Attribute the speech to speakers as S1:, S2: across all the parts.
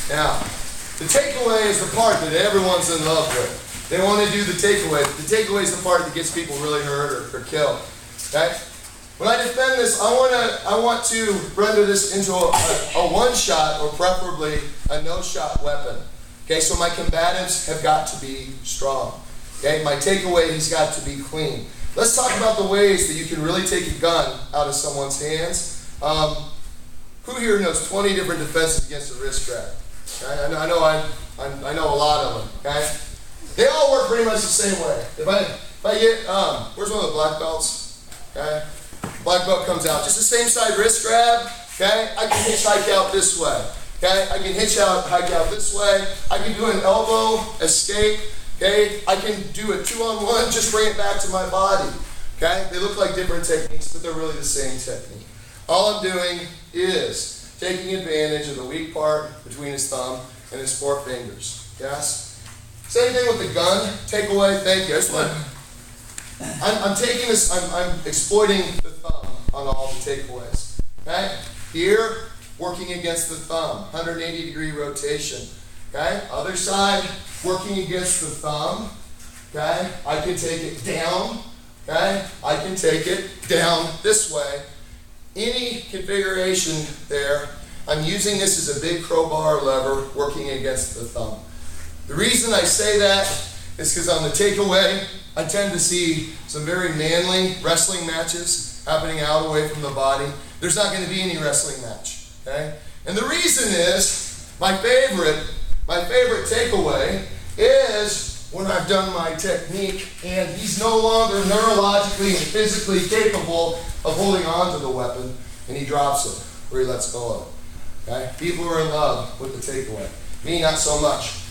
S1: Now, the takeaway is the part that everyone's in love with. They want to do the takeaway. The takeaway is the part that gets people really hurt or killed. Okay? When I defend this, I want to render this into a one-shot or preferably a no-shot weapon. Okay, so my combatives have got to be strong. Okay, my takeaway has got to be clean. Let's talk about the ways that you can really take a gun out of someone's hands. Who here knows 20 different defenses against a wrist grab? Okay? I know a lot of them. Okay, they all work pretty much the same way. If I get where's one of the black belts? Okay, black belt comes out, just the same side wrist grab. Okay, I can hitchhike out this way. Okay, I can hike out this way. I can do an elbow escape. Okay, I can do a 2-on-1, just bring it back to my body. Okay, they look like different techniques, but they're really the same technique. All I'm doing is taking advantage of the weak part between his thumb and his 4 fingers. Yes? Same thing with the gun. Take away, thank you. I'm taking this, I'm exploiting the thumb on all the takeaways. Okay? Here, working against the thumb, 180-degree rotation. Okay? Other side, working against the thumb. Okay? I can take it down. Okay? I can take it down this way. Any configuration there, I'm using this as a big crowbar lever working against the thumb. The reason I say that is because on the takeaway, I tend to see some very manly wrestling matches happening out away from the body. There's not going to be any wrestling match. Okay? And the reason is, my favorite takeaway is when I've done my technique and he's no longer neurologically and physically capable of holding on to the weapon and he drops it or he lets go of it. Okay? People are in love with the takeaway. Me, not so much.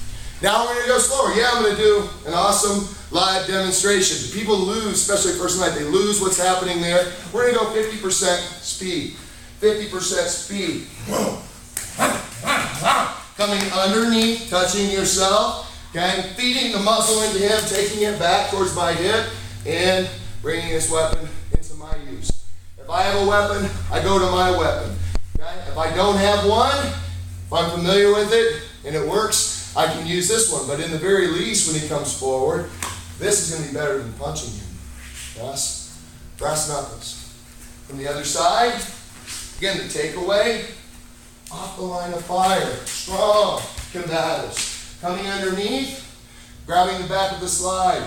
S1: Now we're going to go slower. Yeah, I'm going to do an awesome live demonstration. People lose, especially first night, they lose what's happening there. We're going to go 50% speed. 50% speed. Coming underneath, touching yourself, okay? Feeding the muzzle into him, taking it back towards my hip, and bringing this weapon into my use. If I have a weapon, I go to my weapon. Okay? If I don't have one, if I'm familiar with it and it works, I can use this one. But in the very least, when he comes forward, this is going to be better than punching him. Yes? Brass knuckles. From the other side, again, the takeaway. Off the line of fire, strong combatives. Coming underneath, grabbing the back of the slide,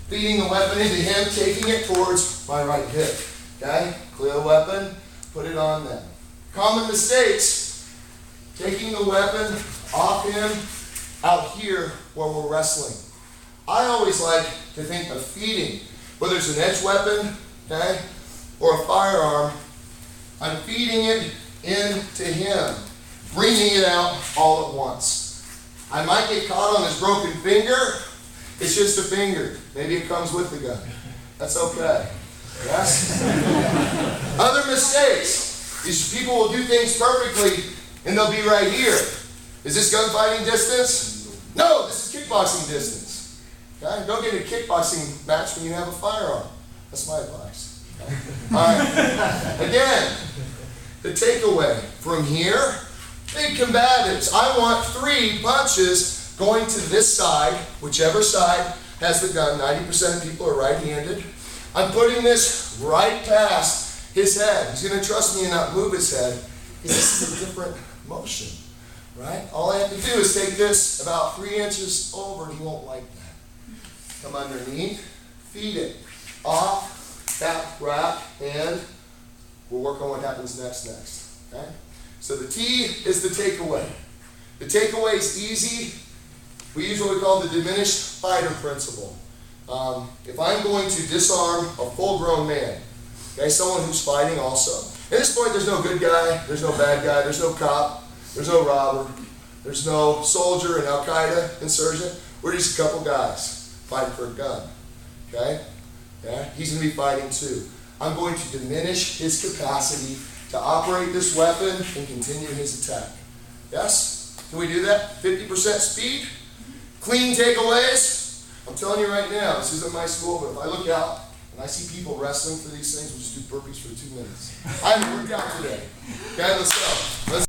S1: feeding the weapon into him, taking it towards my right hip. Okay? Clear the weapon, put it on them. Common mistakes, taking the weapon off him out here where we're wrestling. I always like to think of feeding, whether it's an edge weapon, okay, or a firearm. I'm feeding it into him, bringing it out all at once. I might get caught on his broken finger. It's just a finger. Maybe it comes with the gun. That's okay. Yes? Other mistakes. These people will do things perfectly and they'll be right here. Is this gunfighting distance? No, this is kickboxing distance. Okay? Don't get a kickboxing match when you have a firearm. That's my advice. Okay? All right. Again, the takeaway from here, big combatives. I want 3 punches going to this side, whichever side has the gun. 90% of people are right-handed. I'm putting this right past his head. He's going to trust me and not move his head because this is a different motion, right? All I have to do is take this about 3 inches over and he won't like that. Come underneath, feed it, off, tap, wrap, and we'll work on what happens next. Okay? So the T is the takeaway. The takeaway is easy. We use what we call the diminished fighter principle. If I'm going to disarm a full-grown man, okay, someone who's fighting also. At this point, there's no good guy, there's no bad guy, there's no cop, there's no robber, there's no soldier, an Al-Qaeda insurgent. We're just a couple guys fighting for a gun. Okay? Yeah? He's going to be fighting too. I'm going to diminish his capacity to operate this weapon and continue his attack. Yes? Can we do that? 50% speed? Clean takeaways? I'm telling you right now, this isn't my school, but if I look out and I see people wrestling for these things, we'll just do burpees for 2 minutes. I haven't worked out today. Okay, let's go.